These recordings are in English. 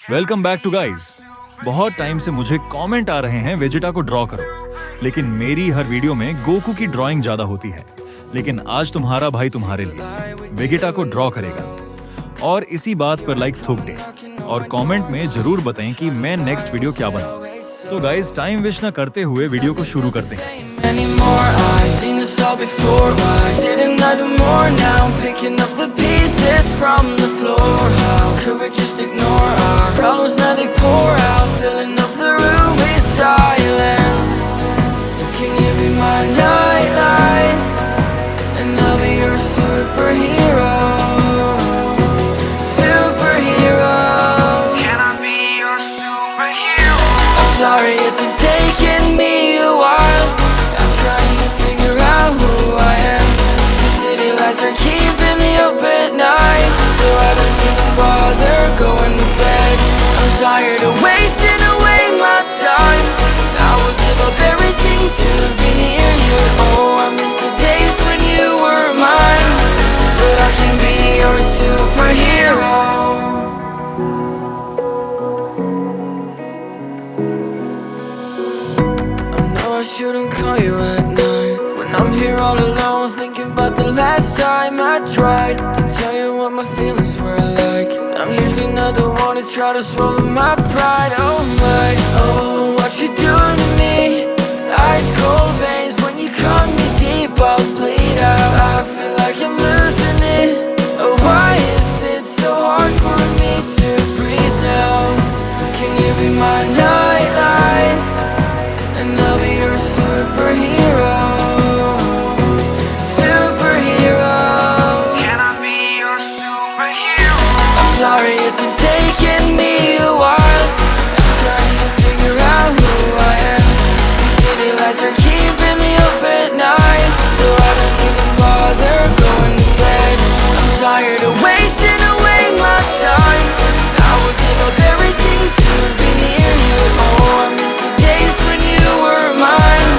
Welcome back to guys. बहुत time से मुझे कमेंट आ रहे हैं वेजेटा को ड्रॉ करो, लेकिन मेरी हर वीडियो में गोकू की ड्राइंग ज्यादा होती है। लेकिन आज तुम्हारा भाई तुम्हारे लिए वेजेटा को ड्रॉ करेगा और इसी बात पर लाइक ठोक दे और कमेंट में जरूर बताएं कि मैं नेक्स्ट वीडियो क्या बनाऊं। तो गाइस टाइम वेस्ट ना करते हुए वीडियो को शुरू करते हैं। Anymore, I've seen this all before. Why didn't I do more? Now I'm picking up the pieces from the floor. How could we just ignore our problems? Now they pour out, filling up the room with silence. Can you be my nightlight? And I'll be your superhero. Superhero. Can I be your superhero? I'm sorry if it's taking me a while. Trying to figure out who I am. The city lights are keeping me up at night, so I don't even bother going to bed. I'm tired of wasting away my time. I would give up everything to be near you. Oh, I miss the days when you were mine, but I can be your superhero. I shouldn't call you at night when I'm here all alone, thinking about the last time I tried to tell you what my feelings were like. I'm usually not the one to try to swallow my pride. Oh my, oh, what you doing to me? Ice cold veins when you cut me deep, I'll bleed out. I feel like I'm losing it. Oh, why is it so hard for me to breathe now? Can you be my nightlight? And I'll be your superhero. Superhero. Can I be your superhero? I'm sorry if it's taking me a while. I'm trying to figure out who I am. The city lights are keeping me up at night, so I don't even bother going to bed. I'm tired of wasting away my time. I would give up everything to be near you. Oh, I miss the days when you were mine,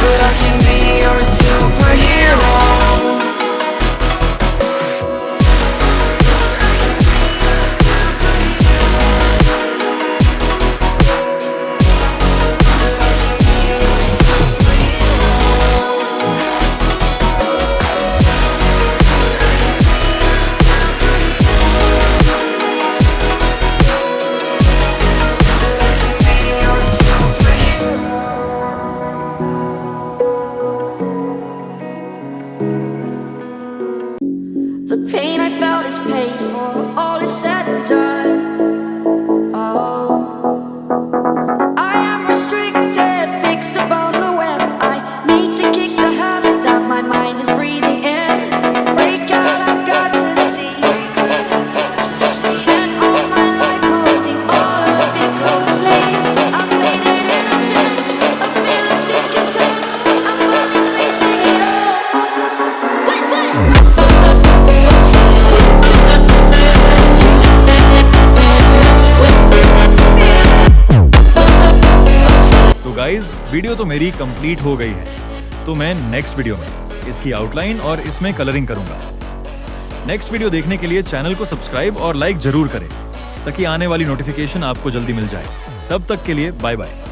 but I can be your superhero. The pain I felt is paid for, all is said and done. Oh, I am restricted, fixed upon the web. I need to kick the habit that my mind is breathing in. Break out, I've got to see. Spent all my life holding all of it closely. I've made it innocent, a feel of discontent. I'm only facing it all. तो guys video तो मेरी complete हो गई है, तो मैं next video में इसकी आउटलाइन और इसमें कलरिंग करूंगा। नेक्स्ट वीडियो देखने के लिए चैनल को सब्सक्राइब और लाइक जरूर करें ताकि आने वाली नोटिफिकेशन आपको जल्दी मिल जाए। तब तक के लिए बाय बाय।